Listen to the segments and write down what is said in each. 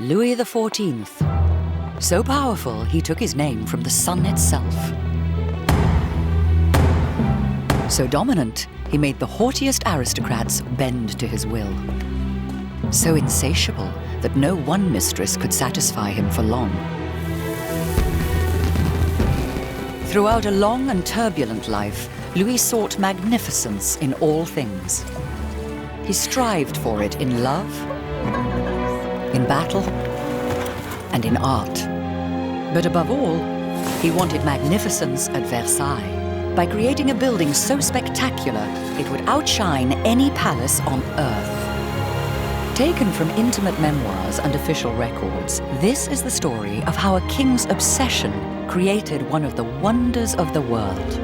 Louis XIV. So powerful, he took his name from the sun itself. So dominant, he made the haughtiest aristocrats bend to his will. So insatiable that no one mistress could satisfy him for long. Throughout a long and turbulent life, Louis sought magnificence in all things. He strived for it in love, in battle, and in art. But above all, he wanted magnificence at Versailles by creating a building so spectacular it would outshine any palace on earth. Taken from intimate memoirs and official records, this is the story of how a king's obsession created one of the wonders of the world.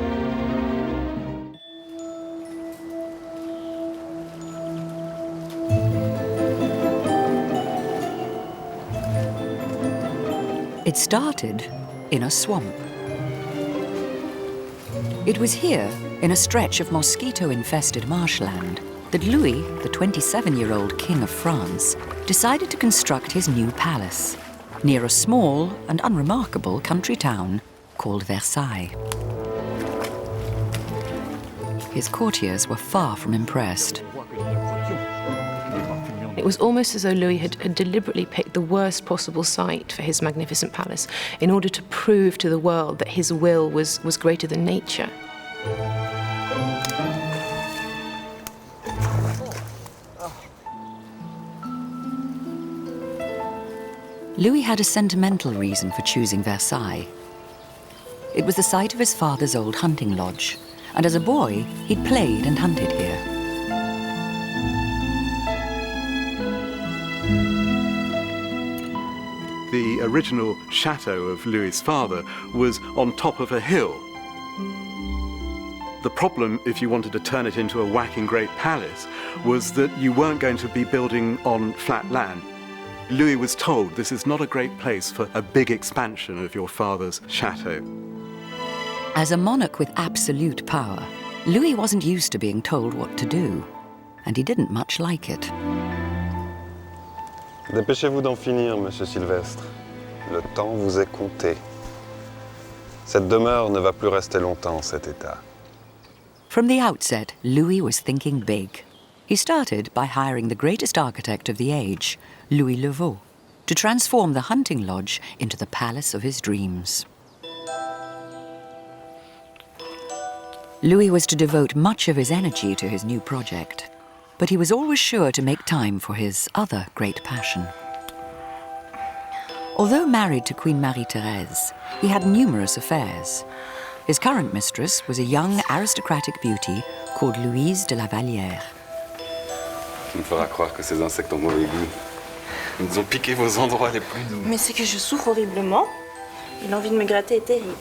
It started in a swamp. It was here, in a stretch of mosquito-infested marshland, that Louis, the 27-year-old King of France, decided to construct his new palace, near a small and unremarkable country town called Versailles. His courtiers were far from impressed. It was almost as though Louis had deliberately picked the worst possible site for his magnificent palace in order to prove to the world that his will was greater than nature. Louis had a sentimental reason for choosing Versailles. It was the site of his father's old hunting lodge, and as a boy, he'd played and hunted here. The original chateau of Louis's father was on top of a hill. The problem, if you wanted to turn it into a whacking great palace, was that you weren't going to be building on flat land. Louis was told this is not a great place for a big expansion of your father's chateau. As a monarch with absolute power, Louis wasn't used to being told what to do, and he didn't much like it. Dépêchez-vous d'en finir, Monsieur Sylvestre. Le temps vous est compté. Cette demeure ne va plus rester longtemps en cet état. From the outset, Louis was thinking big. He started by hiring the greatest architect of the age, Louis XIV, to transform the hunting lodge into the palace of his dreams. Louis was to devote much of his energy to his new project, but he was always sure to make time for his other great passion. Although married to Queen Marie-Thérèse, he had numerous affairs. His current mistress was a young aristocratic beauty called Louise de la Vallière. Tu me feras croire que ces insectes ont mauvais goût. Ils nous ont piqué vos endroits les plus doux. Mais c'est que je souffre horriblement. Et l'envie de me gratter est terrible.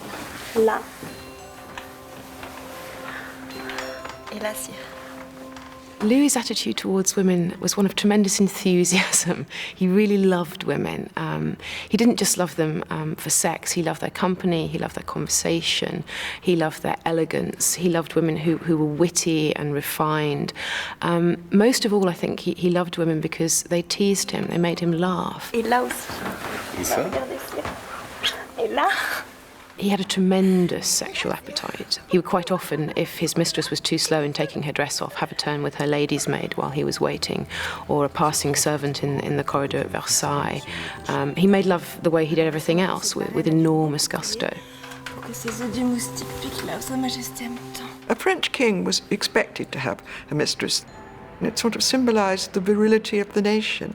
Là. Et là, sire. Louis's attitude towards women was one of tremendous enthusiasm. He really loved women. He didn't just love them for sex. He loved their company, he loved their conversation, he loved their elegance. He loved women who were witty and refined. Most of all, I think, he loved women because they teased him, they made him laugh. Et là aussi. Et ça? Regardez, sire. Et là. He had a tremendous sexual appetite. He would quite often, if his mistress was too slow in taking her dress off, have a turn with her lady's maid while he was waiting, or a passing servant in the corridor at Versailles. He made love the way he did everything else, with enormous gusto. A French king was expected to have a mistress. It sort of symbolized the virility of the nation.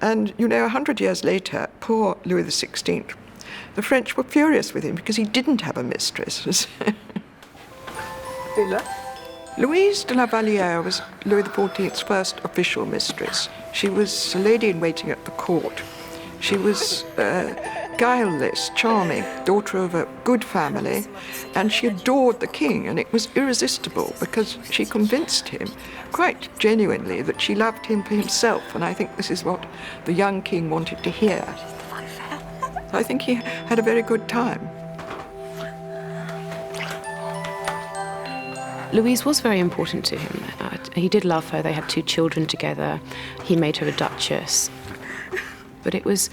And, you know, 100 years later, poor Louis XVI, the French were furious with him because he didn't have a mistress. Louise de la Vallière was Louis XIV's first official mistress. She was a lady-in-waiting at the court. She was guileless, charming, daughter of a good family, and she adored the king, and it was irresistible because she convinced him quite genuinely that she loved him for himself, and I think this is what the young king wanted to hear. I think he had a very good time. Louise was very important to him. He did love her. They had 2 children together. He made her a duchess. But it was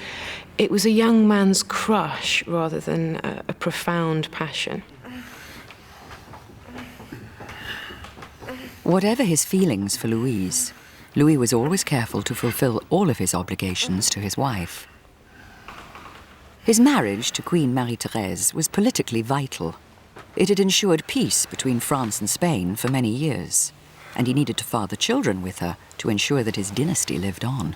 a young man's crush rather than a profound passion. Whatever his feelings for Louise, Louis was always careful to fulfill all of his obligations to his wife. His marriage to Queen Marie-Thérèse was politically vital. It had ensured peace between France and Spain for many years, and he needed to father children with her to ensure that his dynasty lived on.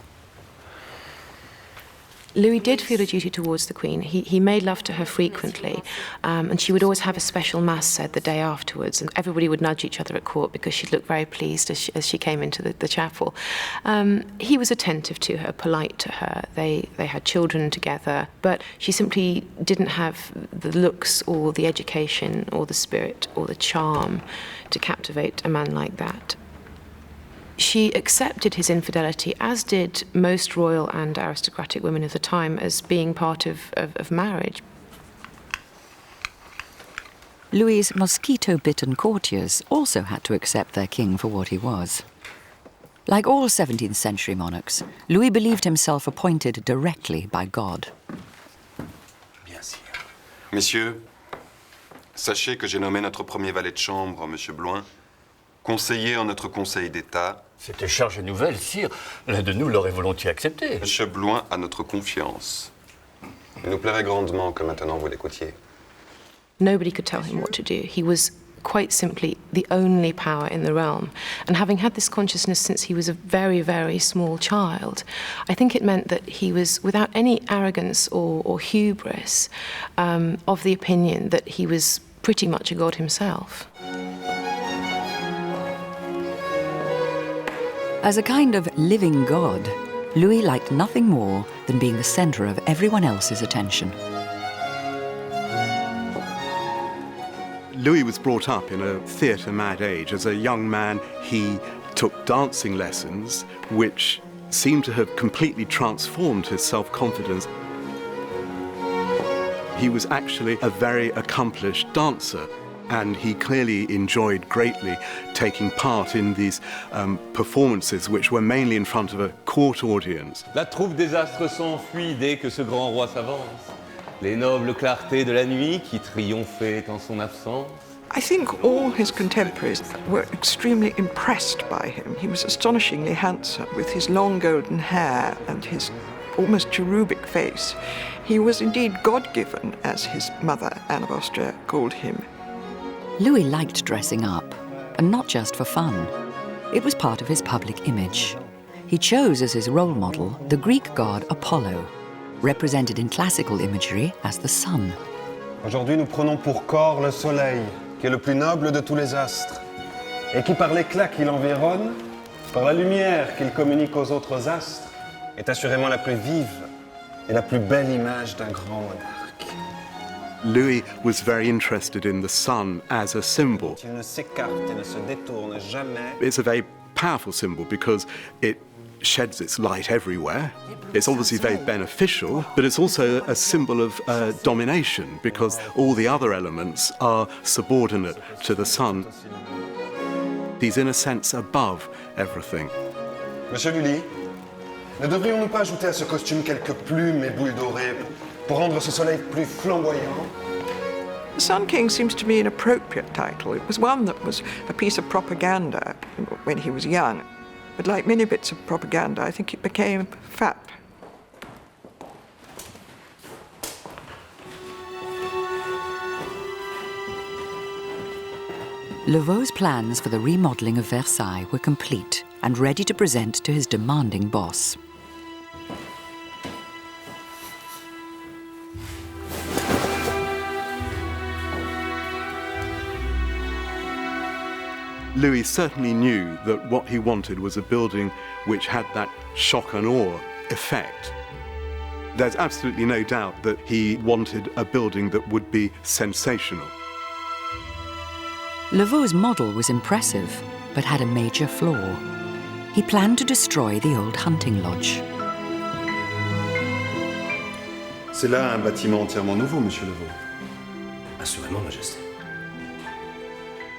Louis did feel a duty towards the Queen. He made love to her frequently, and she would always have a special mass said the day afterwards, and everybody would nudge each other at court because she'd look very pleased as she came into the chapel. He was attentive to her, polite to her. They had children together, but she simply didn't have the looks or the education or the spirit or the charm to captivate a man like that. She accepted his infidelity, as did most royal and aristocratic women of the time, as being part of marriage. Louis's mosquito-bitten courtiers also had to accept their king for what he was. Like all 17th century monarchs, Louis believed himself appointed directly by God. Messieurs, sachez que j'ai nommé notre premier valet de chambre, M. Bloin, conseiller en notre Conseil d'État. C'était charge nouvelle, sire. L'un de nous l'aurait volontiers accepté. M. Bloin a notre confiance. Il nous plairait grandement que maintenant vous l'écoutiez. Nobody could tell him what to do. He was quite simply the only power in the realm. And having had this consciousness since he was a very, very small child, I think it meant that he was, without any arrogance or hubris, of the opinion that he was pretty much a god himself. As a kind of living god, Louis liked nothing more than being the center of everyone else's attention. Louis was brought up in a theatre-mad age. As a young man, he took dancing lessons, which seemed to have completely transformed his self-confidence. He was actually a very accomplished dancer, and he clearly enjoyed greatly taking part in these performances, which were mainly in front of a court audience. La troupe des astres s'enfuit dès que ce grand roi s'avance. Les nobles clartés de la nuit qui triomphaient en son absence. I think all his contemporaries were extremely impressed by him. He was astonishingly handsome, with his long golden hair and his almost cherubic face. He was indeed God-given, as his mother, Anne of Austria, called him. Louis liked dressing up, and not just for fun. It was part of his public image. He chose as his role model the Greek god Apollo, represented in classical imagery as the sun. Aujourd'hui, nous prenons pour corps le soleil, qui est le plus noble de tous les astres, et qui, par l'éclat qui l'environne, par la lumière qu'il communique aux autres astres, est assurément la plus vive et la plus belle image d'un grand monarque. Louis was very interested in the sun as a symbol. Il ne s'écarte et ne se détourne jamais. It's a very powerful symbol because it sheds its light everywhere. It's obviously very beneficial, but it's also a symbol of domination because all the other elements are subordinate to the sun. He's in a sense above everything. Monsieur Lully, ne devrions-nous pas ajouter à ce costume quelques plumes et boules dorées pour rendre ce soleil plus flamboyant? The Sun King seems to be an appropriate title. It was one that was a piece of propaganda when he was young. But like many bits of propaganda, I think it became fat. Louvo's plans for the remodeling of Versailles were complete and ready to present to his demanding boss. Louis certainly knew that what he wanted was a building which had that shock and awe effect. There's absolutely no doubt that he wanted a building that would be sensational. Louvo's model was impressive, but had a major flaw. He planned to destroy the old hunting lodge. C'est là un bâtiment entièrement nouveau, Monsieur Louveau. Assurément, Majesté.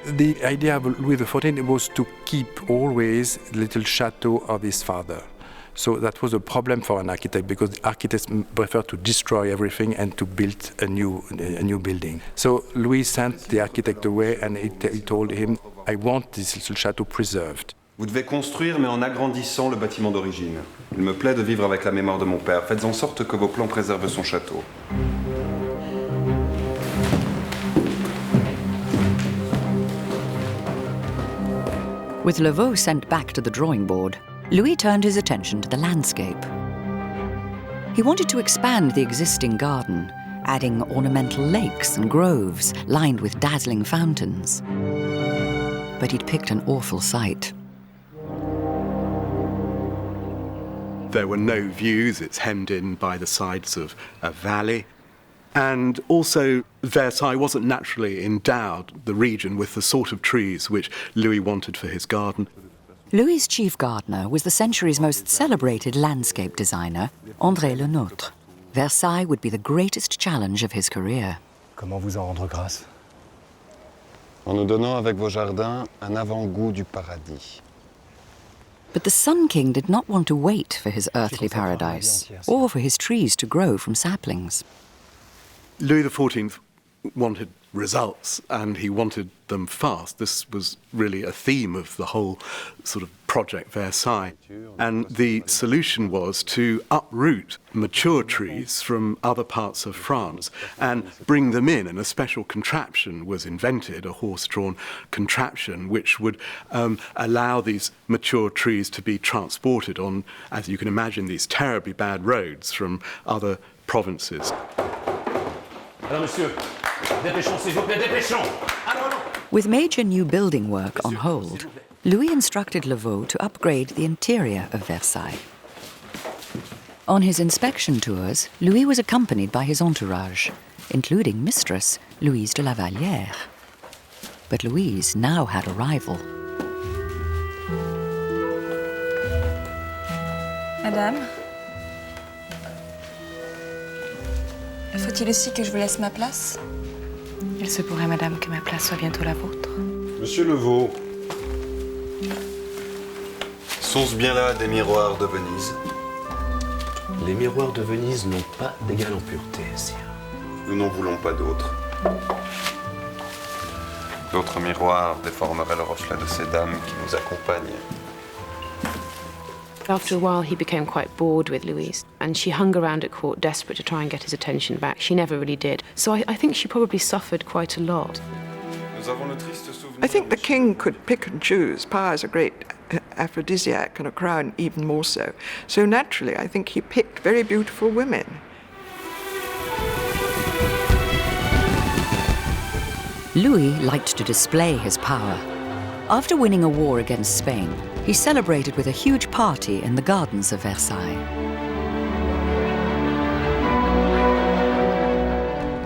The idea of Louis XIV was to keep always the little chateau of his father. So that was a problem for an architect because architects prefer to destroy everything and to build a new building. So Louis sent the architect away and he told him, I want this little château preserved. Vous devez construire, mais en agrandissant le bâtiment d'origine. Il me plaît de vivre avec la mémoire de mon père. Faites en sorte que vos plans préservent son château. With Lavaux sent back to the drawing board, Louis turned his attention to the landscape. He wanted to expand the existing garden, adding ornamental lakes and groves lined with dazzling fountains. But he'd picked an awful site. There were no views, it's hemmed in by the sides of a valley. And also, Versailles wasn't naturally endowed, the region, with the sort of trees which Louis wanted for his garden. Louis's chief gardener was the century's most celebrated landscape designer, André Le Nôtre. Versailles would be the greatest challenge of his career. Comment vous en rendre grâce? En nous donnant avec vos jardins un avant-goût du paradis. But the Sun King did not want to wait for his earthly paradise, or for his trees to grow from saplings. Louis XIV wanted results, and he wanted them fast. This was really a theme of the whole sort of Project Versailles. And the solution was to uproot mature trees from other parts of France and bring them in, and a special contraption was invented, a horse-drawn contraption, which would allow these mature trees to be transported on, as you can imagine, these terribly bad roads from other provinces. With major new building work on hold, Louis instructed Lavaux to upgrade the interior of Versailles. On his inspection tours, Louis was accompanied by his entourage, including Mistress Louise de la Vallière. But Louise now had a rival. Madame, faut-il aussi que je vous laisse ma place? Il se pourrait, madame, que ma place soit bientôt la vôtre. Monsieur Levaux, sont-ce bien là des miroirs de Venise? Les miroirs de Venise n'ont pas d'égal en pureté, sire. Nous n'en voulons pas d'autres. D'autres miroirs déformeraient le reflet de ces dames qui nous accompagnent. After a while, he became quite bored with Louise, and she hung around at court desperate to try and get his attention back. She never really did. So I think she probably suffered quite a lot. I think the king could pick and choose. Power is a great aphrodisiac, and a crown even more so. So naturally, I think he picked very beautiful women. Louis liked to display his power. After winning a war against Spain, he celebrated with a huge party in the gardens of Versailles.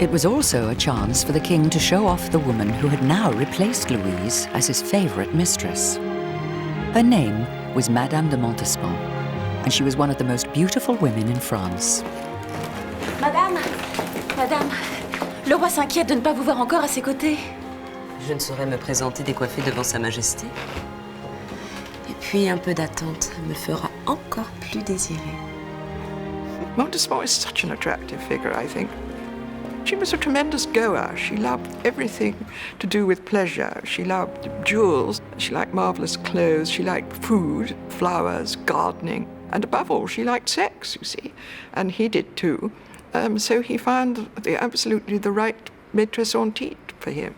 It was also a chance for the king to show off the woman who had now replaced Louise as his favorite mistress. Her name was Madame de Montespan, and she was one of the most beautiful women in France. Madame, le roi s'inquiète de ne pas vous voir encore à ses côtés. Je ne saurais me présenter décoiffée devant Sa Majesté. Et puis un peu d'attente me fera encore plus désirer. Montespan is such an attractive figure, I think. She was a tremendous goer. She loved everything to do with pleasure. She loved jewels. She liked marvelous clothes. She liked food, flowers, gardening. And above all, she liked sex, you see. And he did too. So he found absolutely the right maîtresse en titre for him.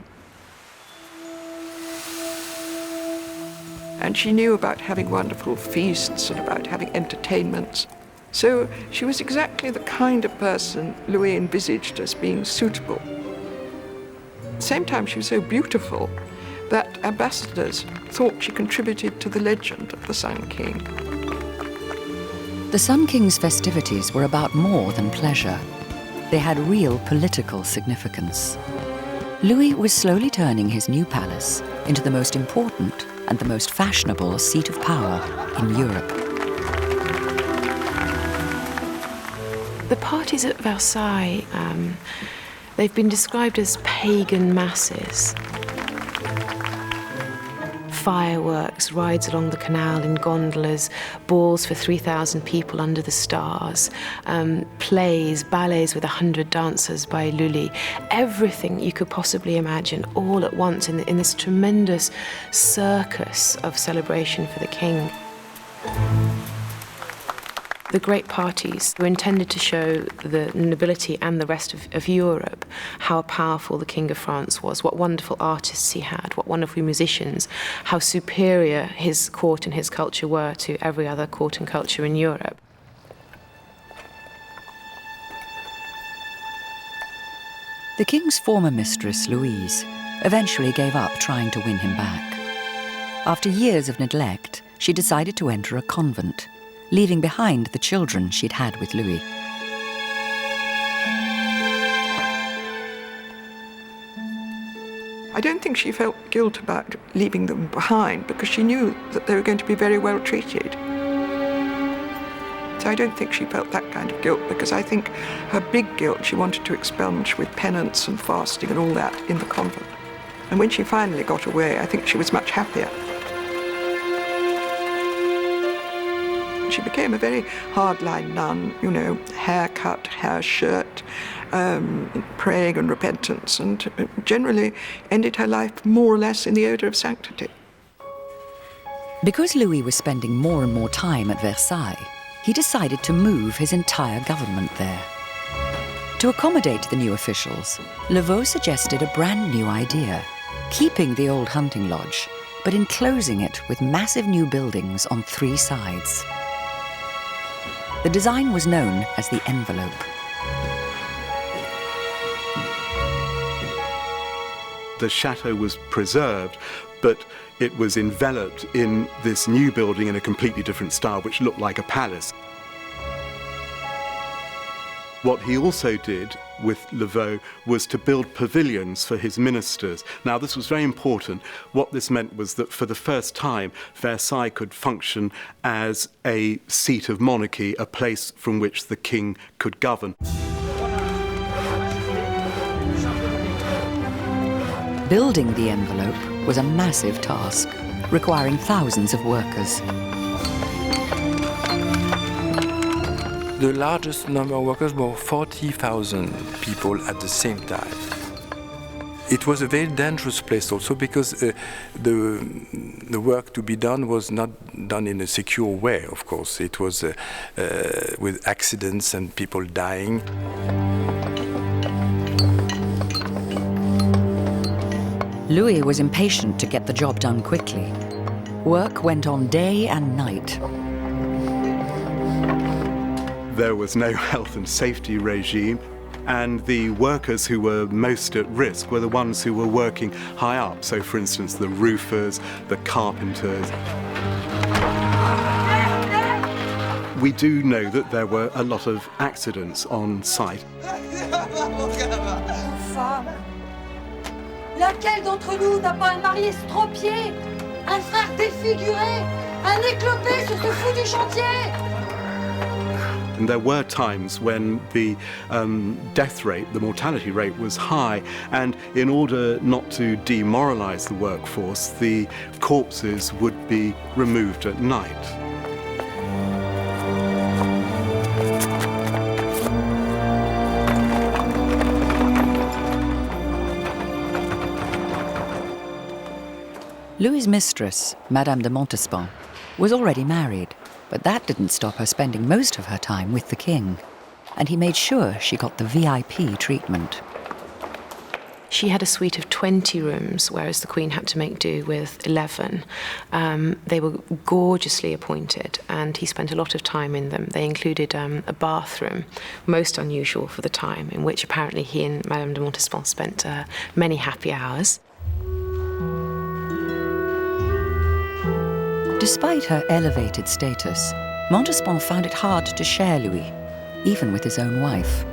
And she knew about having wonderful feasts and about having entertainments. So she was exactly the kind of person Louis envisaged as being suitable. At the same time, she was so beautiful that ambassadors thought she contributed to the legend of the Sun King. The Sun King's festivities were about more than pleasure. They had real political significance. Louis was slowly turning his new palace into the most important and the most fashionable seat of power in Europe. The parties at Versailles, they've been described as pagan masses. fireworks, rides along the canal in gondolas, balls for 3,000 people under the stars, plays, ballets with 100 dancers by Lully. Everything you could possibly imagine all at once in this tremendous circus of celebration for the king. The great parties were intended to show the nobility and the rest of Europe how powerful the King of France was, what wonderful artists he had, what wonderful musicians, how superior his court and his culture were to every other court and culture in Europe. The king's former mistress, Louise, eventually gave up trying to win him back. After years of neglect, she decided to enter a convent, leaving behind the children she'd had with Louis. I don't think she felt guilt about leaving them behind because she knew that they were going to be very well treated. So I don't think she felt that kind of guilt because I think her big guilt she wanted to expunge with penance and fasting and all that in the convent. And when she finally got away, I think she was much happier. She became a very hardline nun, you know, haircut, hair shirt, praying and repentance, and generally ended her life more or less in the odour of sanctity. Because Louis was spending more and more time at Versailles, he decided to move his entire government there. To accommodate the new officials, Levaux suggested a brand new idea, keeping the old hunting lodge, but enclosing it with massive new buildings on 3 sides. The design was known as the envelope. The chateau was preserved, but it was enveloped in this new building in a completely different style, which looked like a palace. What he also did with Levaux was to build pavilions for his ministers. Now, this was very important. What this meant was that for the first time, Versailles could function as a seat of monarchy, a place from which the king could govern. Building the envelope was a massive task, requiring thousands of workers. The largest number of workers were 40,000 people at the same time. It was a very dangerous place also because the work to be done was not done in a secure way, of course. It was with accidents and people dying. Louis was impatient to get the job done quickly. Work went on day and night. There was no health and safety regime, and the workers who were most at risk were the ones who were working high up. So, for instance, the roofers, the carpenters. We do know that there were a lot of accidents on site. Femme, laquelle d'entre nous n'a pas un mari estropié, un frère défiguré, un éclopé sur ce foutu chantier? And there were times when the death rate, the mortality rate was high, and in order not to demoralize the workforce, the corpses would be removed at night. Louis's mistress, Madame de Montespan, was already married, but that didn't stop her spending most of her time with the king, and he made sure she got the VIP treatment. She had a suite of 20 rooms, whereas the Queen had to make do with 11. They were gorgeously appointed, and he spent a lot of time in them. They included a bathroom, most unusual for the time, in which apparently he and Madame de Montespan spent many happy hours. Despite her elevated status, Montespan found it hard to share Louis, even with his own wife.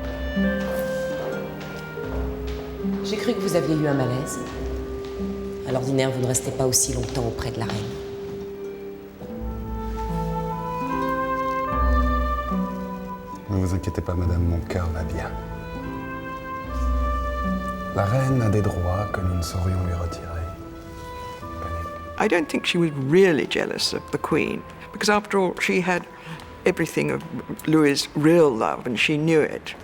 J'ai cru que vous aviez eu un malaise. À l'ordinaire, vous ne restez pas aussi longtemps auprès de la reine. Ne vous inquiétez pas, madame, mon cœur va bien. La reine a des droits que nous ne saurions lui retirer. I don't think she was really jealous of the Queen, because after all, she had everything of Louis's real love, and she knew it.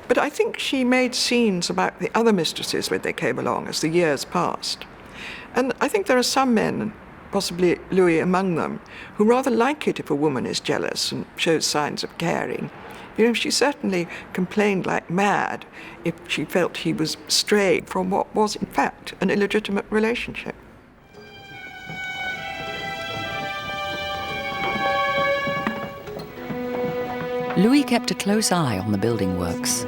But I think she made scenes about the other mistresses when they came along as the years passed. And I think there are some men, possibly Louis among them, who rather like it if a woman is jealous and shows signs of caring. You know, she certainly complained like mad if she felt he was straying from what was, in fact, an illegitimate relationship. Louis kept a close eye on the building works.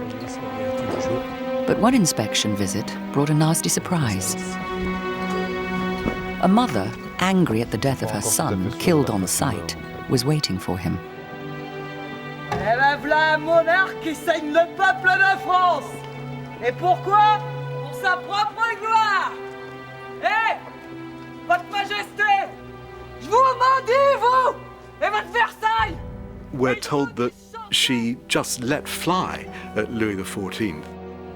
But one inspection visit brought a nasty surprise. A mother, angry at the death of her son, killed on sight, was waiting for him. Eh ben v'là un monarque qui saigne le peuple de France. Et pourquoi? Pour sa propre gloire. Eh, votre majesté, je vous maudis, vous, et votre Versailles. We're told that she just let fly at Louis XIV.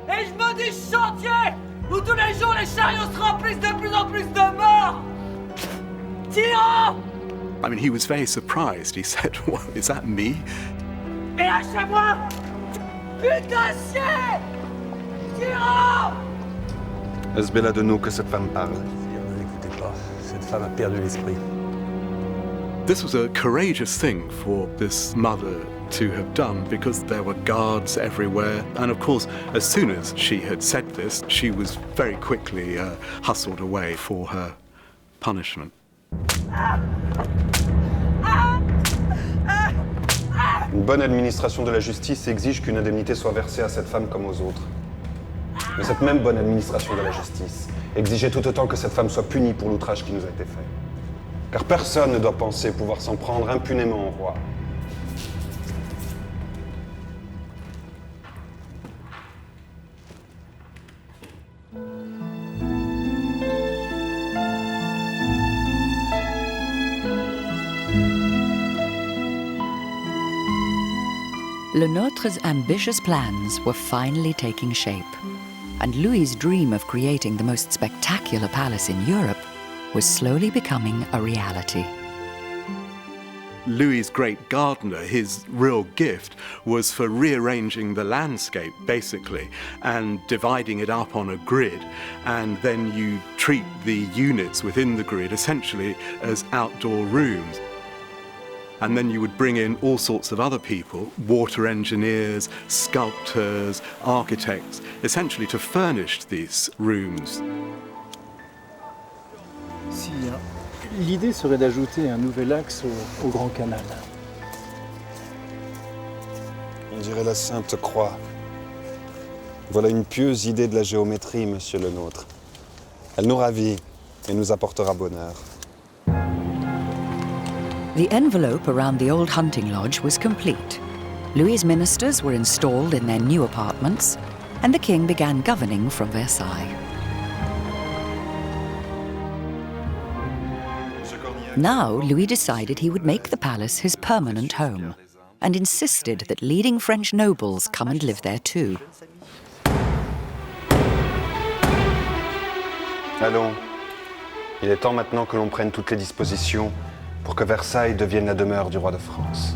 Et je maudis ce chantier où tous les jours les chariots se remplissent de plus en plus de morts. Tyrans! I mean, he was very surprised. He said, "What, is that me?" Et lâchez-moi! Putain de chien! Tyrans! Est-ce bella de nous que cette femme parle? Ne l'écoutez pas, cette femme a perdu l'esprit. This was a courageous thing for this mother to have done, because there were guards everywhere. And of course, as soon as she had said this, she was very quickly hustled away for her punishment. Une bonne administration de la justice exige qu'une indemnité soit versée à cette femme comme aux autres. Mais cette même bonne administration de la justice exigeait tout autant que cette femme soit punie pour l'outrage qui nous a été fait. Car personne ne doit penser pouvoir s'en prendre impunément au roi. Le Nôtre's ambitious plans were finally taking shape, and Louis's dream of creating the most spectacular palace in Europe was slowly becoming a reality. Louis's great gardener, his real gift, was for rearranging the landscape, basically, and dividing it up on a grid, and then you treat the units within the grid essentially as outdoor rooms. And then you would bring in all sorts of other people, water engineers, sculptors, architects, essentially to furnish these rooms. L'idée serait d'ajouter un nouvel axe au Grand Canal. On dirait la Sainte Croix. Voilà une pieuse idée de la géométrie, monsieur le nôtre. Elle nous ravit et nous apportera bonheur. The envelope around the old hunting lodge was complete. Louis's ministers were installed in their new apartments, and the king began governing from Versailles. Now, Louis decided he would make the palace his permanent home, and insisted that leading French nobles come and live there too. Allons, il est temps maintenant que l'on prenne toutes les dispositions pour que Versailles devienne la demeure du roi de France.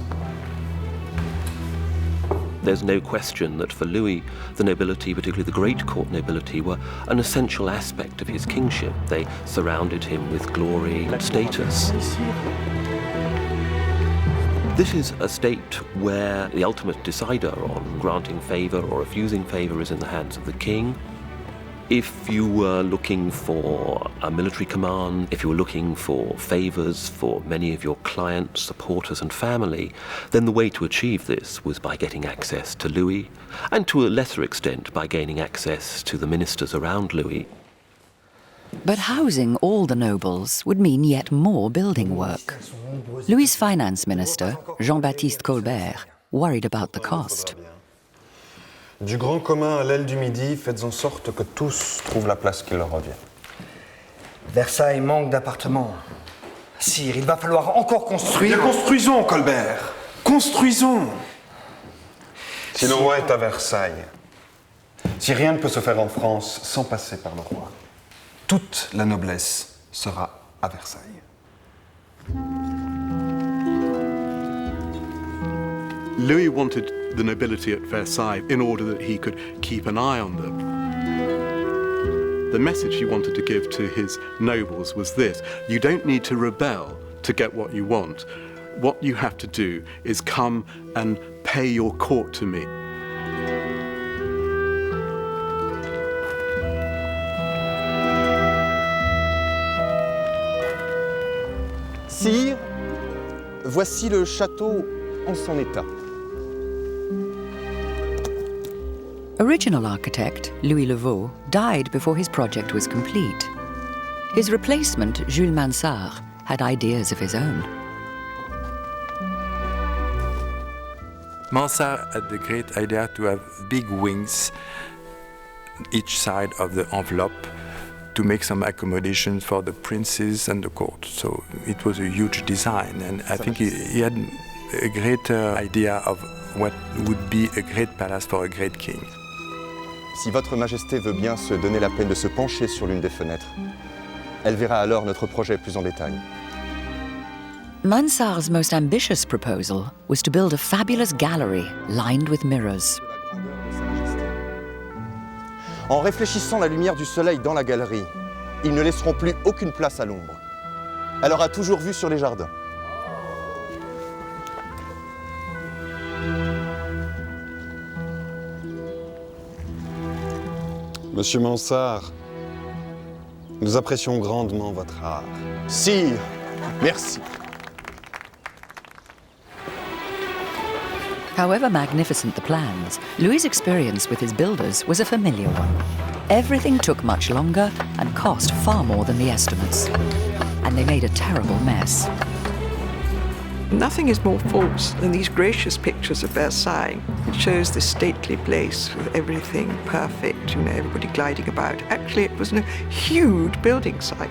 There's no question that for Louis, the nobility, particularly the great court nobility, were an essential aspect of his kingship. They surrounded him with glory and status. This is a state where the ultimate decider on granting favour or refusing favour is in the hands of the king. If you were looking for a military command, if you were looking for favours for many of your clients, supporters and family, then the way to achieve this was by getting access to Louis, and to a lesser extent by gaining access to the ministers around Louis. But housing all the nobles would mean yet more building work. Louis's finance minister, Jean-Baptiste Colbert, worried about the cost. Du grand commun à l'aile du Midi, faites en sorte que tous trouvent la place qui leur revient. Versailles manque d'appartements. Sire, il va falloir encore construire. Bien, construisons, Colbert. Construisons. Si le roi est à Versailles, si rien ne peut se faire en France sans passer par le roi, toute la noblesse sera à Versailles. Louis wanted the nobility at Versailles in order that he could keep an eye on them. The message he wanted to give to his nobles was this: you don't need to rebel to get what you want. What you have to do is come and pay your court to me. Sire, voici le château en son état. Original architect, Louis Levaux, died before his project was complete. His replacement, Jules Mansart, had ideas of his own. Mansart had the great idea to have big wings each side of the envelope to make some accommodations for the princes and the court. So it was a huge design, and I think he had a greater idea of what would be a great palace for a great king. Si votre Majesté veut bien se donner la peine de se pencher sur l'une des fenêtres, elle verra alors notre projet plus en détail. Mansart's most ambitious proposal was to build a fabulous gallery lined with mirrors. En réfléchissant la lumière du soleil dans la galerie, ils ne laisseront plus aucune place à l'ombre. Elle aura toujours vue sur les jardins. Monsieur Mansart, nous apprécions grandement votre art. Sire, merci. However magnificent the plans, Louis's experience with his builders was a familiar one. Everything took much longer and cost far more than the estimates. And they made a terrible mess. Nothing is more false than these gracious pictures of Versailles. It shows this stately place with everything perfect, you know, everybody gliding about. Actually, it was a huge building site.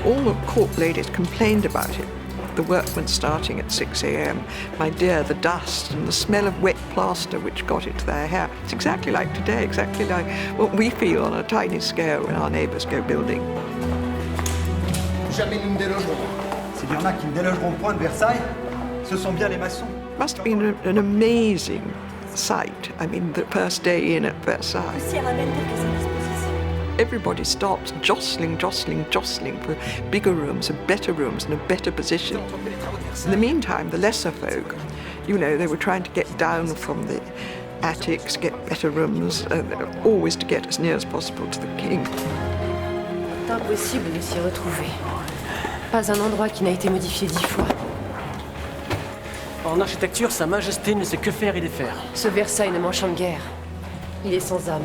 All the court ladies complained about it. The workmen starting at 6 a.m. My dear, the dust and the smell of wet plaster which got into their hair. It's exactly like today, exactly like what we feel on a tiny scale when our neighbours go building. Jamais nous ne délogerons. S'il y en a qui ne délogeront point de Versailles, ce sont bien les maçons. Must have been an amazing sight. I mean, the first day in at Versailles. Everybody stops jostling for bigger rooms and better rooms and a better position. In the meantime, the lesser folk, you know, they were trying to get down from the attics, get better rooms, always to get as near as possible to the king. C'est impossible de s'y retrouver. Pas un endroit qui n'a été modifié 10 fois. En architecture, Sa Majesté ne sait que faire et défaire. Ce Versailles ne m'enchante guère. Il est sans âme.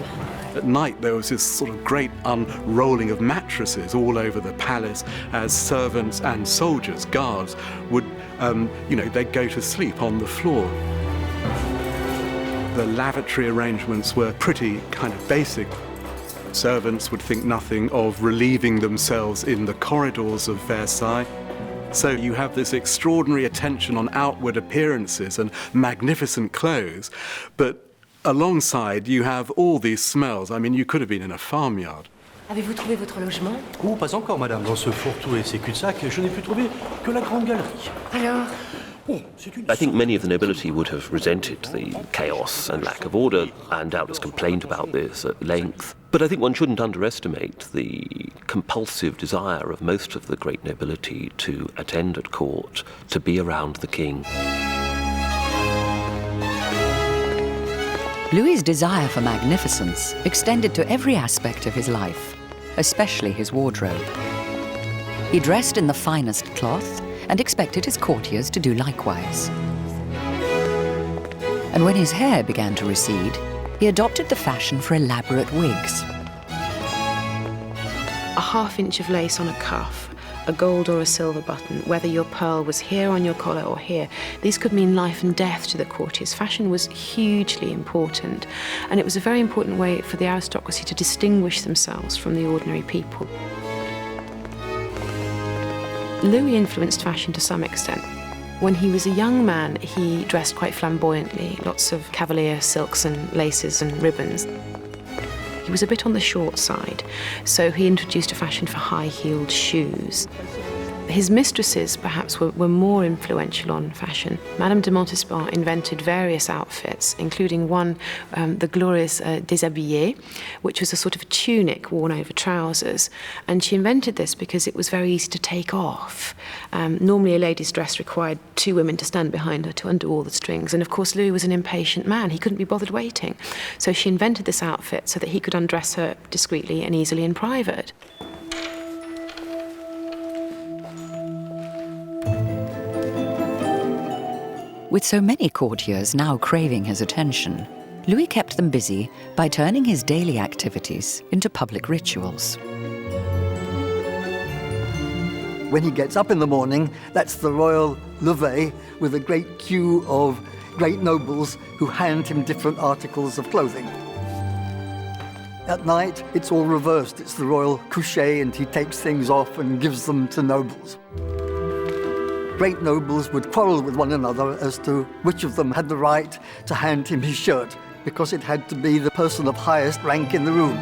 At night, there was this sort of great unrolling of mattresses all over the palace as servants and soldiers, guards, would, they'd go to sleep on the floor. The lavatory arrangements were pretty kind of basic. Servants would think nothing of relieving themselves in the corridors of Versailles. So you have this extraordinary attention on outward appearances and magnificent clothes, but alongside, you have all these smells. I mean, you could have been in a farmyard. Avez-vous trouvé votre logement? Oh, pas encore, madame. Dans ce fourre-tout et ces cul-de-sac, je n'ai pu trouver que la grande galerie. Alors? I think many of the nobility would have resented the chaos and lack of order, and doubtless complained about this at length. But I think one shouldn't underestimate the compulsive desire of most of the great nobility to attend at court, to be around the king. Louis's desire for magnificence extended to every aspect of his life, especially his wardrobe. He dressed in the finest cloth and expected his courtiers to do likewise. And when his hair began to recede, he adopted the fashion for elaborate wigs. A half-inch of lace on a cuff, a gold or a silver button, whether your pearl was here on your collar or here, these could mean life and death to the courtiers. Fashion was hugely important, and it was a very important way for the aristocracy to distinguish themselves from the ordinary people. Louis influenced fashion to some extent. When he was a young man, he dressed quite flamboyantly, lots of cavalier silks and laces and ribbons. he was a bit on the short side, so he introduced a fashion for high-heeled shoes. His mistresses, perhaps, were more influential on fashion. Madame de Montespan invented various outfits, including one, the glorious déshabillé, which was a sort of tunic worn over trousers. And she invented this because it was very easy to take off. Normally, a lady's dress required two women to stand behind her to undo all the strings. And of course, Louis was an impatient man. He couldn't be bothered waiting. So she invented this outfit so that he could undress her discreetly and easily in private. With so many courtiers now craving his attention, Louis kept them busy by turning his daily activities into public rituals. When he gets up in the morning, that's the royal levee with a great queue of great nobles who hand him different articles of clothing. At night, it's all reversed. It's the royal coucher, and he takes things off and gives them to nobles. Great nobles would quarrel with one another as to which of them had the right to hand him his shirt, because it had to be the person of highest rank in the room.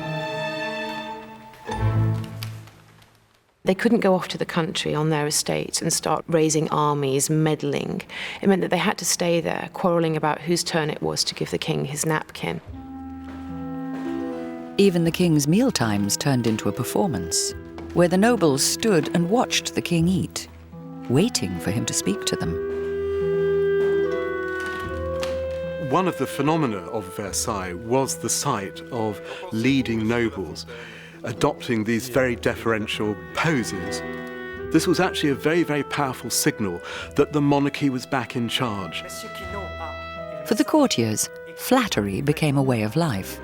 They couldn't go off to the country on their estates and start raising armies, meddling. It meant that they had to stay there, quarrelling about whose turn it was to give the king his napkin. Even the king's mealtimes turned into a performance, where the nobles stood and watched the king eat, waiting for him to speak to them. One of the phenomena of Versailles was the sight of leading nobles adopting these very deferential poses. This was actually a very, very powerful signal that the monarchy was back in charge. For the courtiers, flattery became a way of life.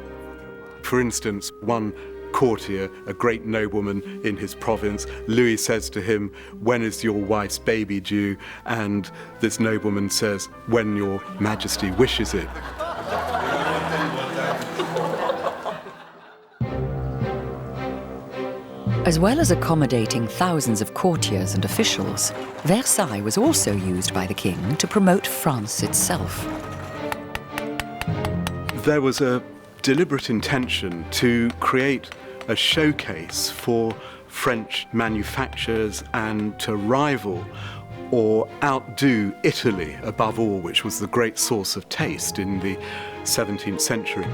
For instance, one courtier, a great nobleman in his province, Louis says to him, "When is your wife's baby due?" And this nobleman says, "When your majesty wishes it." As well as accommodating thousands of courtiers and officials, Versailles was also used by the king to promote France itself. There was a deliberate intention to create a showcase for French manufacturers and to rival or outdo Italy above all, which was the great source of taste in the 17th century.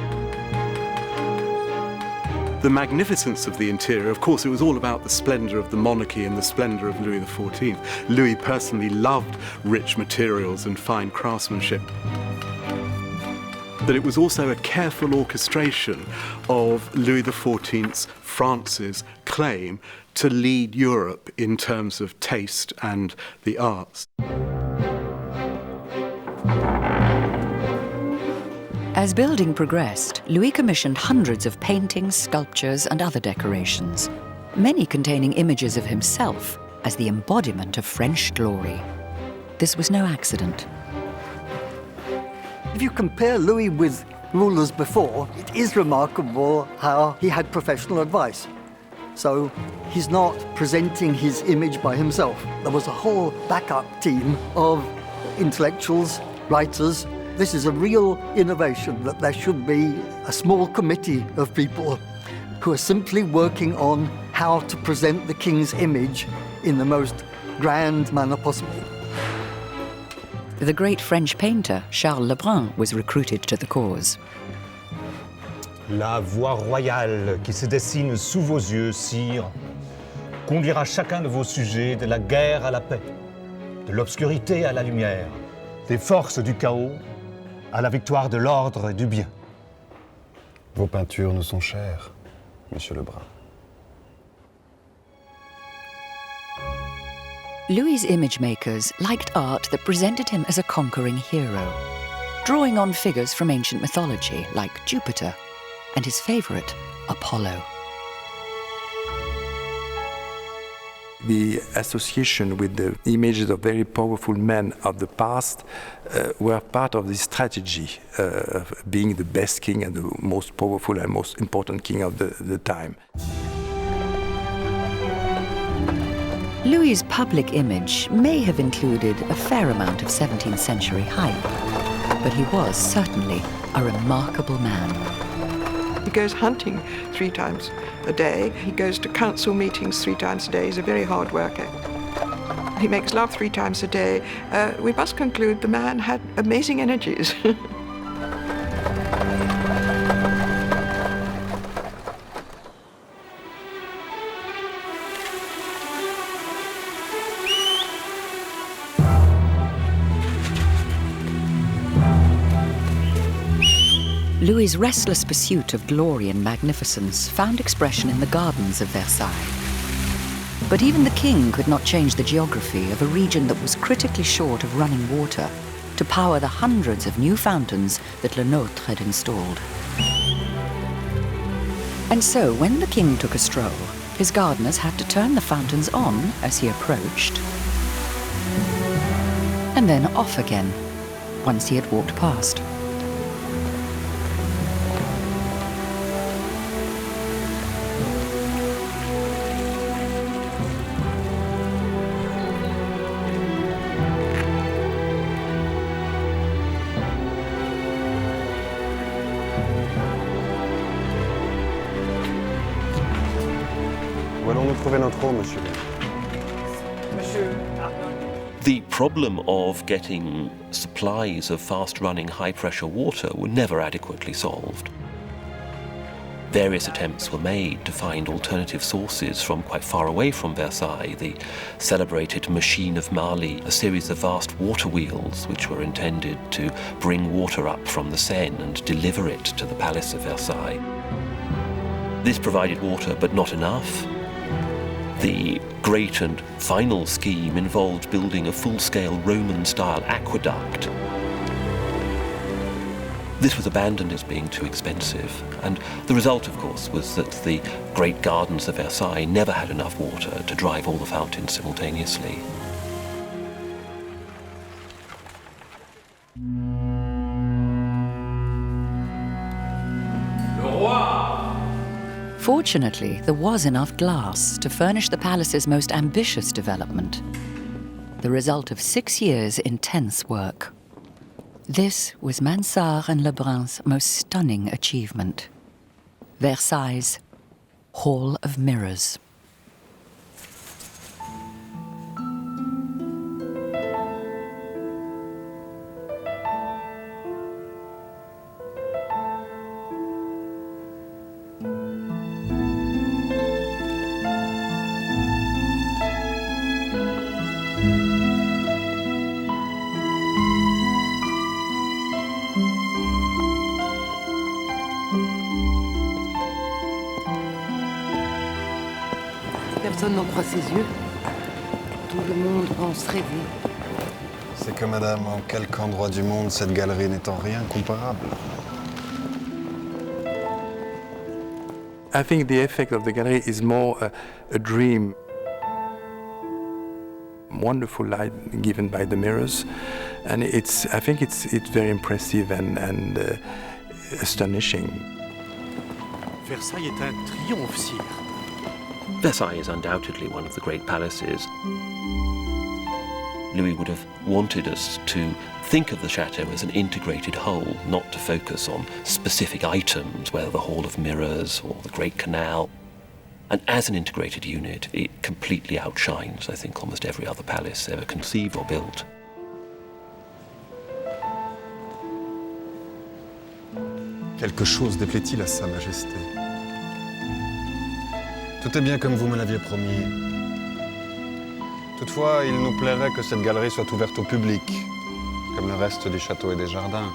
The magnificence of the interior, of course, it was all about the splendor of the monarchy and the splendor of Louis XIV. Louis personally loved rich materials and fine craftsmanship. But it was also a careful orchestration of Louis XIV's, France's claim to lead Europe in terms of taste and the arts. As building progressed, Louis commissioned hundreds of paintings, sculptures, and other decorations, many containing images of himself as the embodiment of French glory. This was no accident. If you compare Louis with rulers before, it is remarkable how he had professional advice. So he's not presenting his image by himself. There was a whole backup team of intellectuals, writers. This is a real innovation, that there should be a small committee of people who are simply working on how to present the king's image in the most grand manner possible. The great French painter Charles Lebrun was recruited to the cause. La voie royale qui se dessine sous vos yeux, sire, conduira chacun de vos sujets de la guerre à la paix, de l'obscurité à la lumière, des forces du chaos à la victoire de l'ordre et du bien. Vos peintures nous sont chères, Monsieur Lebrun. Louis's image makers liked art that presented him as a conquering hero, drawing on figures from ancient mythology like Jupiter and his favorite, Apollo. The association with the images of very powerful men of the past were part of the strategy of being the best king and the most powerful and most important king of the time. Louis's public image may have included a fair amount of 17th century hype, but he was certainly a remarkable man. He goes hunting 3 times a day. He goes to council meetings 3 times a day. He's a very hard worker. He makes love 3 times a day. We must conclude the man had amazing energies. Louis's restless pursuit of glory and magnificence found expression in the gardens of Versailles. But even the king could not change the geography of a region that was critically short of running water to power the hundreds of new fountains that Le Nôtre had installed. And so, when the king took a stroll, his gardeners had to turn the fountains on as he approached, and then off again once he had walked past. Où allons-nous trouver notre eau, monsieur? The problem of getting supplies of fast-running, high-pressure water were never adequately solved. Various attempts were made to find alternative sources from quite far away from Versailles. The celebrated machine of Marly, a series of vast water wheels which were intended to bring water up from the Seine and deliver it to the palace of Versailles. This provided water, but not enough. The great and final scheme involved building a full-scale Roman-style aqueduct. This was abandoned as being too expensive, and the result, of course, was that the great gardens of Versailles never had enough water to drive all the fountains simultaneously. Fortunately, there was enough glass to furnish the palace's most ambitious development, the result of 6 years' intense work. This was Mansart and Lebrun's most stunning achievement, Versailles' Hall of Mirrors. Personne n'en croit ses yeux. Tout le monde pense rêver. C'est que, madame, en quelque endroit du monde cette galerie n'est en rien comparable. I think the effect of the gallery is more a dream. Wonderful light given by the mirrors, and I think it's very impressive and astonishing. Versailles est un triomphe, sire. Versailles is undoubtedly one of the great palaces. Louis would have wanted us to think of the chateau as an integrated whole, not to focus on specific items, whether the Hall of Mirrors or the Great Canal. And as an integrated unit, it completely outshines, I think, almost every other palace ever conceived or built. Quelque chose déplaît-il à Sa Majesté? Tout est bien comme vous me l'aviez promis. Toutefois, il nous plairait que cette galerie soit ouverte au public, comme le reste du château et des jardins.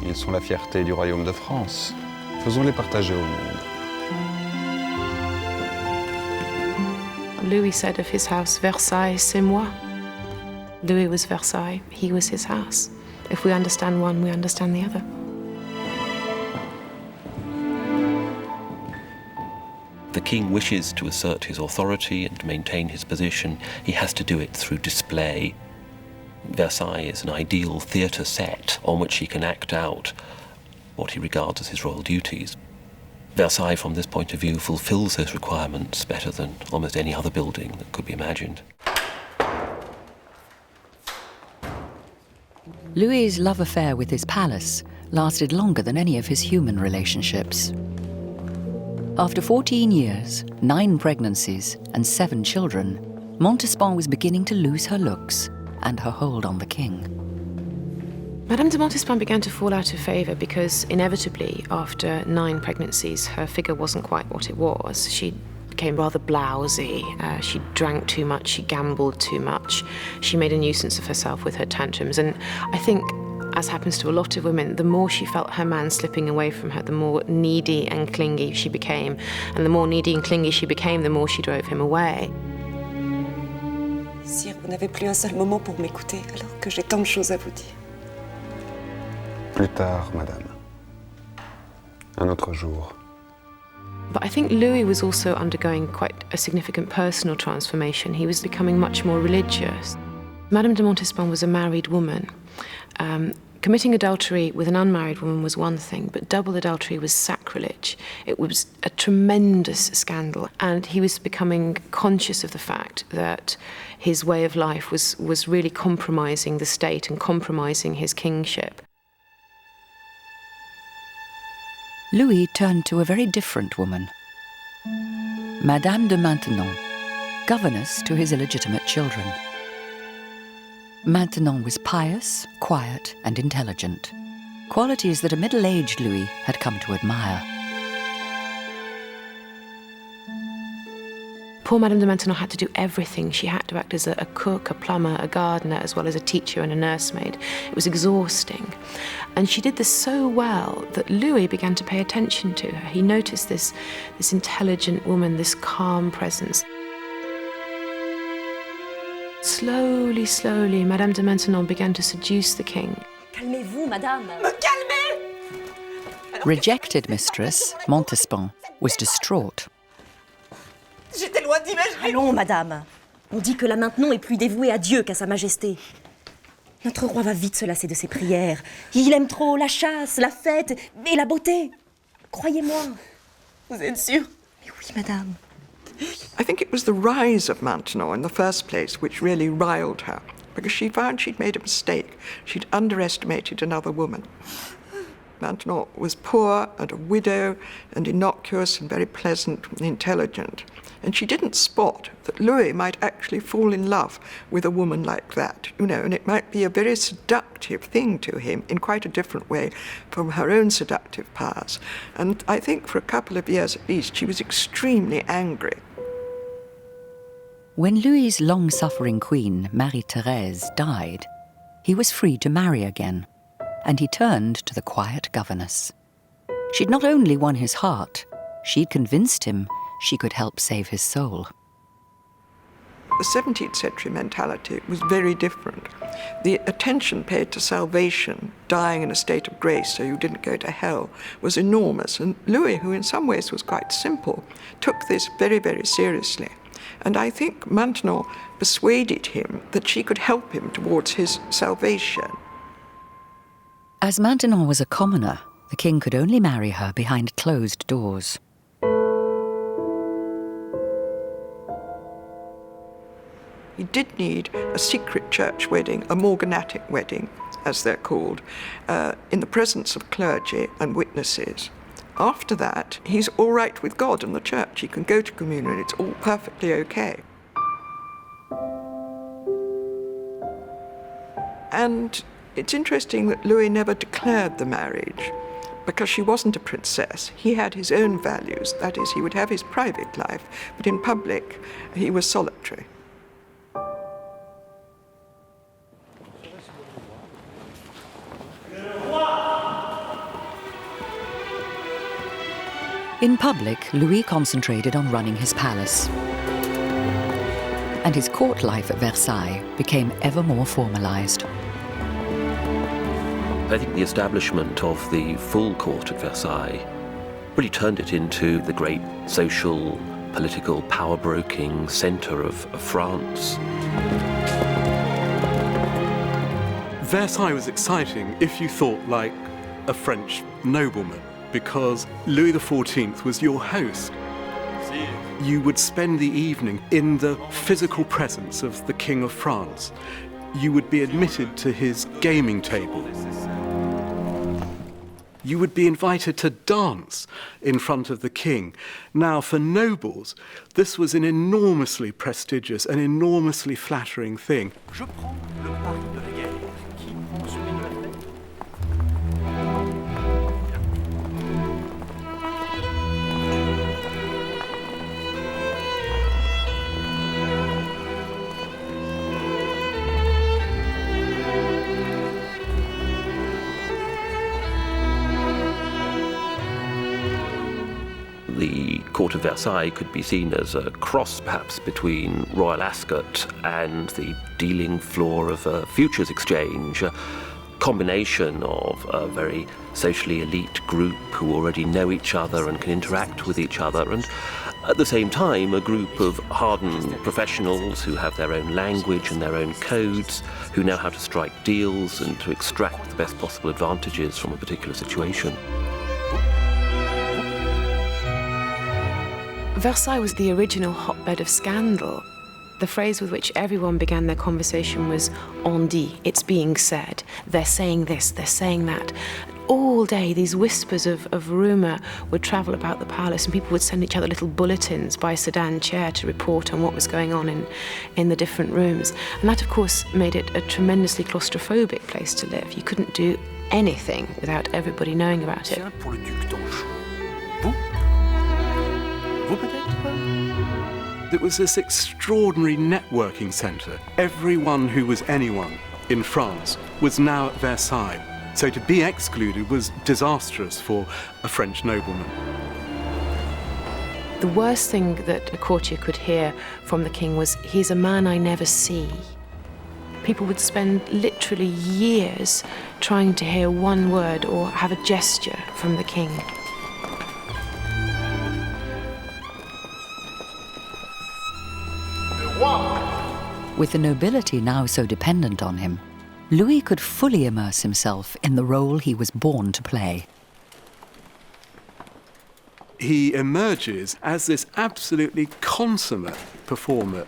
Ils sont la fierté du royaume de France. Faisons-les partager au monde. Louis said of his house, Versailles, c'est moi. Louis was Versailles, he was his house. If we understand one, we understand the other. The king wishes to assert his authority and maintain his position. He has to do it through display. Versailles is an ideal theatre set on which he can act out what he regards as his royal duties. Versailles, from this point of view, fulfills those requirements better than almost any other building that could be imagined. Louis's love affair with his palace lasted longer than any of his human relationships. After 14 years, 9 pregnancies, and 7 children, Montespan was beginning to lose her looks and her hold on the king. Madame de Montespan began to fall out of favour because, inevitably, after 9 pregnancies, her figure wasn't quite what it was. She became rather blousy, she drank too much, she gambled too much, she made a nuisance of herself with her tantrums, and I think, as happens to a lot of women, the more she felt her man slipping away from her, the more needy and clingy she became. And the more needy and clingy she became, the more she drove him away. Sire, vous n'avez plus un seul moment pour m'écouter, alors que j'ai tant de choses à vous dire. Plus tard, madame. Un autre jour. But I think Louis was also undergoing quite a significant personal transformation. He was becoming much more religious. Madame de Montespan was a married woman. Committing adultery with an unmarried woman was one thing, but double adultery was sacrilege. It was a tremendous scandal, and he was becoming conscious of the fact that his way of life was really compromising the state and compromising his kingship. Louis turned to a very different woman, Madame de Maintenon, governess to his illegitimate children. Maintenon was pious, quiet, and intelligent, qualities that a middle-aged Louis had come to admire. Poor Madame de Maintenon had to do everything. She had to act as a cook, a plumber, a gardener, as well as a teacher and a nursemaid. It was exhausting. And she did this so well that Louis began to pay attention to her. He noticed this intelligent woman, this calm presence. Slowly, slowly, Madame de Maintenon began to seduce the king. Calmez-vous, madame. Me calmer! Rejected mistress, Montespan, was distraught. J'étais loin d'imaginer. Allons, madame. On dit que la Maintenon est plus dévouée à Dieu qu'à sa majesté. Notre roi va vite se lasser de ses prières. Il aime trop la chasse, la fête et la beauté. Croyez-moi. Vous êtes sûre? Mais oui, madame. I think it was the rise of Maintenon in the first place which really riled her, because she found she'd made a mistake. She'd underestimated another woman. Maintenon was poor and a widow and innocuous and very pleasant and intelligent. And she didn't spot that Louis might actually fall in love with a woman like that, you know, and it might be a very seductive thing to him in quite a different way from her own seductive powers. And I think for a couple of years at least, she was extremely angry. When Louis's long-suffering queen, Marie-Thérèse, died, he was free to marry again, and he turned to the quiet governess. She'd not only won his heart, she'd convinced him she could help save his soul. The 17th century mentality was very different. The attention paid to salvation, dying in a state of grace so you didn't go to hell, was enormous. And Louis, who in some ways was quite simple, took this very, very seriously. And I think Maintenon persuaded him that she could help him towards his salvation. As Maintenon was a commoner, the king could only marry her behind closed doors. He did need a secret church wedding, a morganatic wedding, as they're called, in the presence of clergy and witnesses. After that, he's all right with God and the church. He can go to communion, it's all perfectly okay. And it's interesting that Louis never declared the marriage, because she wasn't a princess. He had his own values, that is, he would have his private life, but in public, he was solitary. In public, Louis concentrated on running his palace. And his court life at Versailles became ever more formalized. I think the establishment of the full court at Versailles really turned it into the great social, political, power-broking centre of France. Versailles was exciting if you thought like a French nobleman, because Louis XIV was your host. You would spend the evening in the physical presence of the King of France. You would be admitted to his gaming table. you would be invited to dance in front of the king. Now, for nobles, this was an enormously prestigious and enormously flattering thing. Je prends le pari de la guerre. Qui prend celui de la paix? The court of Versailles could be seen as a cross, perhaps, between Royal Ascot and the dealing floor of a futures exchange, a combination of a very socially elite group who already know each other and can interact with each other, and at the same time a group of hardened professionals who have their own language and their own codes, who know how to strike deals and to extract the best possible advantages from a particular situation. Versailles was the original hotbed of scandal. The phrase with which everyone began their conversation was on dit, it's being said. They're saying this, they're saying that. All day, these whispers of rumour would travel about the palace, and people would send each other little bulletins by sedan chair to report on what was going on in the different rooms. And that, of course, made it a tremendously claustrophobic place to live. You couldn't do anything without everybody knowing about it. Pour le duc d'Anjou. Vous peut-être? It was this extraordinary networking centre. Everyone who was anyone in France was now at Versailles. So to be excluded was disastrous for a French nobleman. The worst thing that a courtier could hear from the king was, "He's a man I never see." People would spend literally years trying to hear one word or have a gesture from the king. With the nobility now so dependent on him, Louis could fully immerse himself in the role he was born to play. He emerges as this absolutely consummate performer.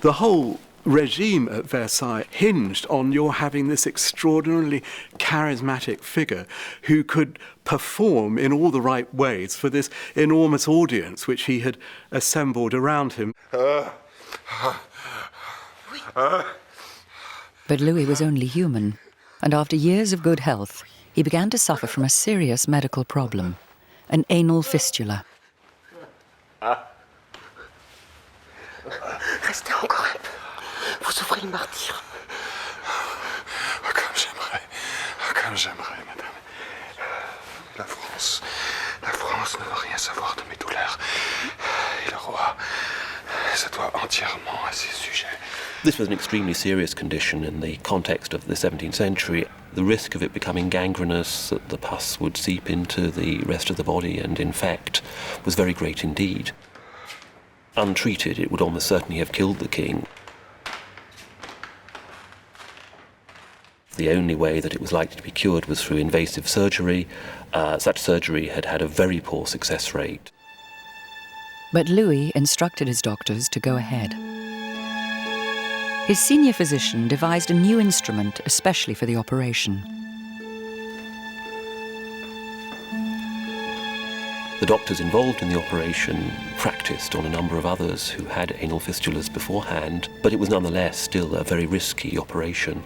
The whole regime at Versailles hinged on your having this extraordinarily charismatic figure who could perform in all the right ways for this enormous audience which he had assembled around him. But Louis was only human, and after years of good health, he began to suffer from a serious medical problem, an anal fistula. Restez encore un peu. Vous souffrez le martyre. Comme j'aimerais, madame. La France ne veut rien savoir de mes douleurs. Et le roi se doit entièrement à ses sujets. This was an extremely serious condition in the context of the 17th century. The risk of it becoming gangrenous, that the pus would seep into the rest of the body and infect, was very great indeed. Untreated, it would almost certainly have killed the king. The only way that it was likely to be cured was through invasive surgery. Such surgery had had a very poor success rate. But Louis instructed his doctors to go ahead. His senior physician devised a new instrument especially for the operation. The doctors involved in the operation practiced on a number of others who had anal fistulas beforehand, but it was nonetheless still a very risky operation.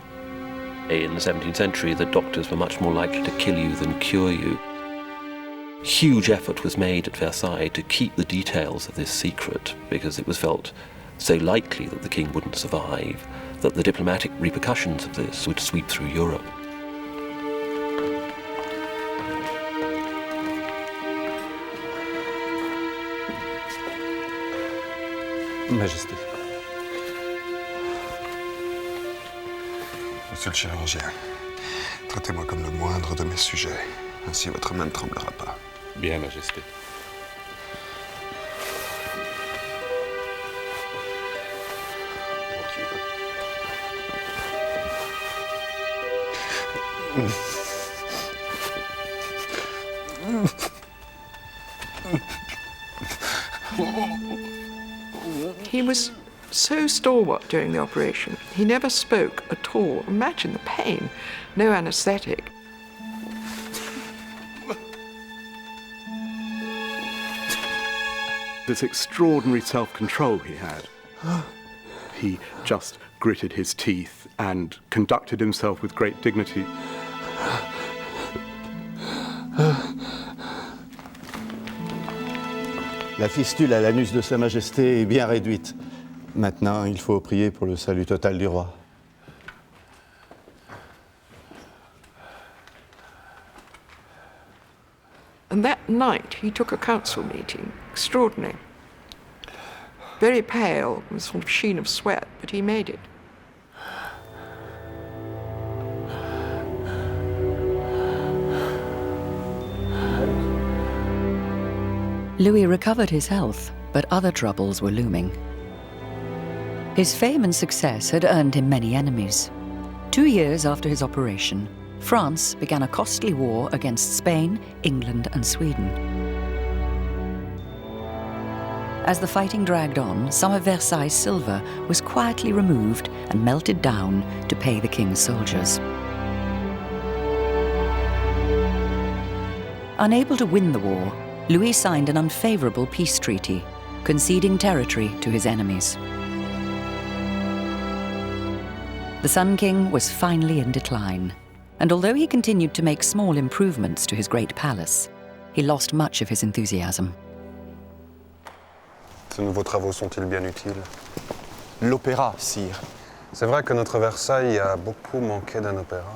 In the 17th century, the doctors were much more likely to kill you than cure you. Huge effort was made at Versailles to keep the details of this secret, because it was felt so likely that the king wouldn't survive, that the diplomatic repercussions of this would sweep through Europe. Majesté. Monsieur le chirurgien, traitez-moi comme le moindre de mes sujets. Ainsi votre main ne tremblera pas. Bien, Majesté. He was so stalwart during the operation. He never spoke at all. Imagine the pain. No anaesthetic. This extraordinary self-control he had. He just gritted his teeth and conducted himself with great dignity. La fistule à l'anus de Sa Majesté est bien réduite. Maintenant, il faut prier pour le salut total du roi. And that night he took a council meeting, extraordinary. Very pale, with a sort of sheen of sweat, but he made it. Louis recovered his health, but other troubles were looming. His fame and success had earned him many enemies. 2 years after his operation, France began a costly war against Spain, England, and Sweden. As the fighting dragged on, some of Versailles' silver was quietly removed and melted down to pay the king's soldiers. Unable to win the war, Louis signed an unfavorable peace treaty, conceding territory to his enemies. The Sun King was finally in decline, and although he continued to make small improvements to his great palace, he lost much of his enthusiasm. Ces nouveaux travaux sont-ils bien utiles? L'opéra, sire. C'est vrai que notre Versailles a beaucoup manqué d'un opéra.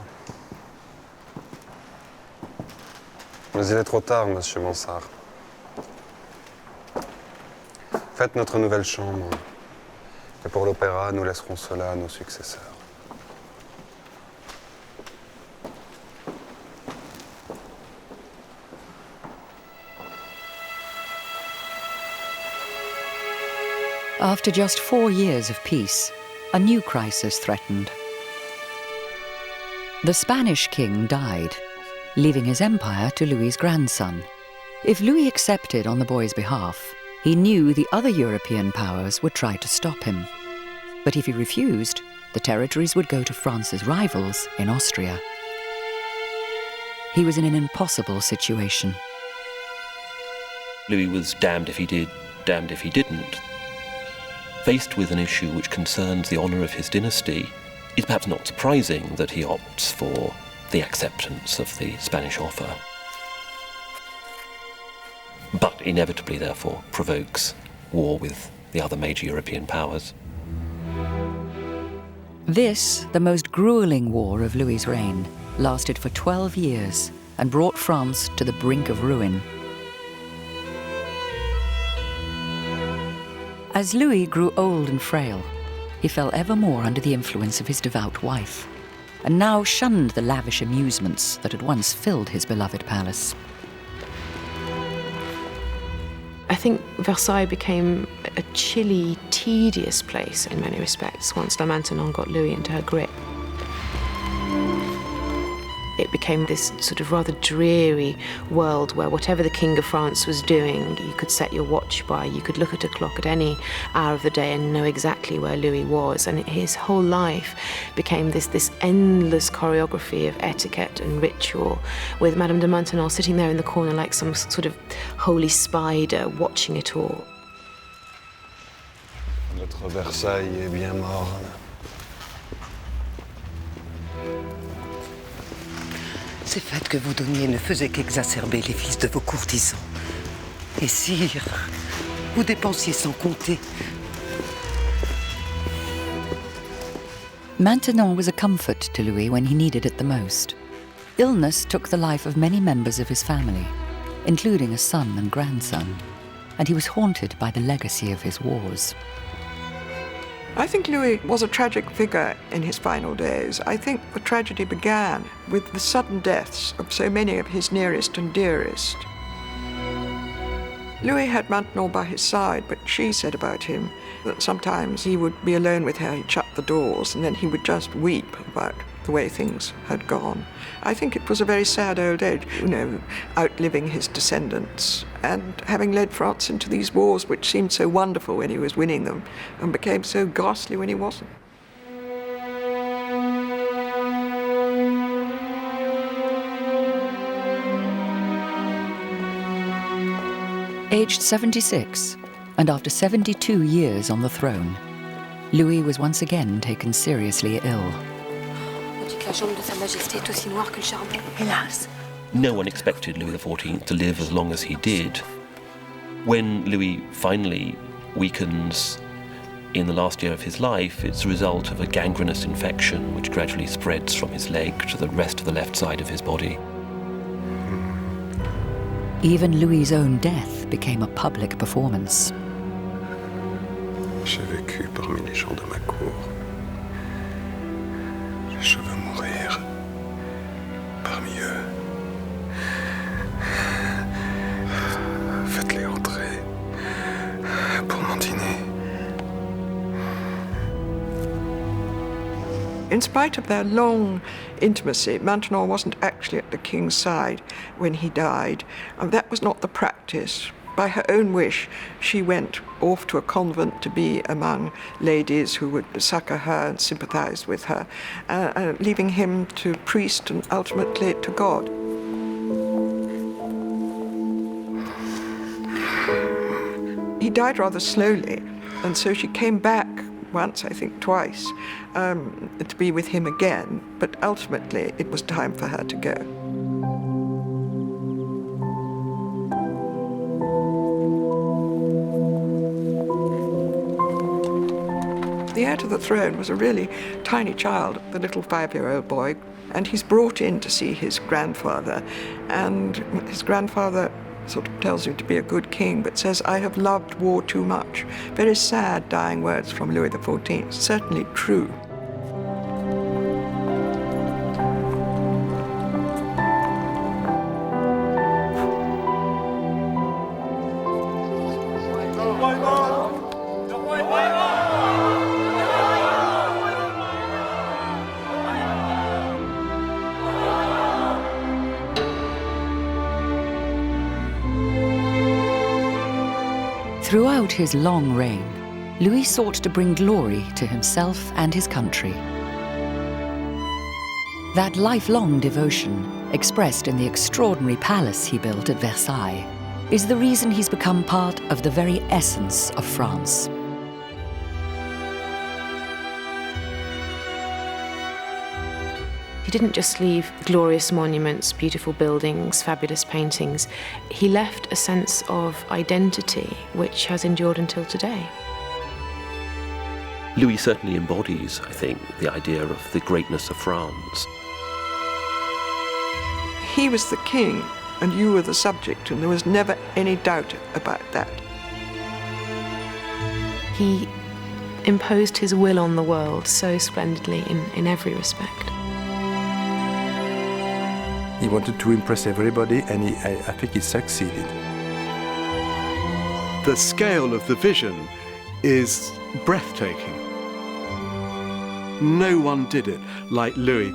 Mais il est trop tard, monsieur Mansart. Faites notre nouvelle chambre. Et pour l'opéra, nous laisserons cela à nos successeurs. After just 4 years of peace, a new crisis threatened. The Spanish king died, leaving his empire to Louis's grandson. If Louis accepted on the boy's behalf, he knew the other European powers would try to stop him. But if he refused, the territories would go to France's rivals in Austria. He was in an impossible situation. Louis was damned if he did, damned if he didn't. Faced with an issue which concerns the honour of his dynasty, it's perhaps not surprising that he opts for the acceptance of the Spanish offer. But inevitably, therefore, provokes war with the other major European powers. This, the most grueling war of Louis's reign, lasted for 12 years and brought France to the brink of ruin. As Louis grew old and frail, he fell ever more under the influence of his devout wife, and now shunned the lavish amusements that had once filled his beloved palace. I think Versailles became a chilly, tedious place in many respects once La Maintenon got Louis into her grip. It became this sort of rather dreary world where whatever the King of France was doing, you could set your watch by, you could look at a clock at any hour of the day and know exactly where Louis was. And his whole life became this endless choreography of etiquette and ritual, with Madame de Maintenon sitting there in the corner like some sort of holy spider watching it all. Notre Versailles est bien mort. Ces fêtes que vous donniez ne faisaient qu'exacerber les vices de vos courtisans. Et sire, vous dépensiez sans compter. Maintenon was a comfort to Louis when he needed it the most. Illness took the life of many members of his family, including a son and grandson, and he was haunted by the legacy of his wars. I think Louis was a tragic figure in his final days. I think the tragedy began with the sudden deaths of so many of his nearest and dearest. Louis had Maintenon by his side, but she said about him that sometimes he would be alone with her, he'd shut the doors, and then he would just weep about the way things had gone. I think it was a very sad old age, outliving his descendants and having led France into these wars which seemed so wonderful when he was winning them and became so ghastly when he wasn't. Aged 76, And after 72 years on the throne, Louis was once again taken seriously ill. On dit que la jambe de Sa Majesté est aussi noire que le charbon. Hélas. No one expected Louis XIV to live as long as he did. When Louis finally weakens in the last year of his life, it's a result of a gangrenous infection which gradually spreads from his leg to the rest of the left side of his body. Even Louis's own death became a public performance. J'ai vécu parmi les gens de ma cour. Je veux mourir parmi eux. Faites-les entrer pour mon dîner. In spite of their long intimacy, Maintenon wasn't actually at the king's side when he died, and that was not the practice. By her own wish, she went off to a convent to be among ladies who would succour her and sympathise with her, leaving him to priest and ultimately to God. He died rather slowly, and so she came back once, I think twice, to be with him again, but ultimately it was time for her to go. The heir to the throne was a really tiny child, the little 5-year-old boy, and he's brought in to see his grandfather, and his grandfather sort of tells him to be a good king, but says, "I have loved war too much." Very sad, dying words from Louis XIV, certainly true. Throughout his long reign, Louis sought to bring glory to himself and his country. That lifelong devotion, expressed in the extraordinary palace he built at Versailles, is the reason he's become part of the very essence of France. He didn't just leave glorious monuments, beautiful buildings, fabulous paintings. He left a sense of identity which has endured until today. Louis certainly embodies, I think, the idea of the greatness of France. He was the king and you were the subject, and there was never any doubt about that. He imposed his will on the world so splendidly in every respect. He wanted to impress everybody, and I think he succeeded. The scale of the vision is breathtaking. No one did it like Louis.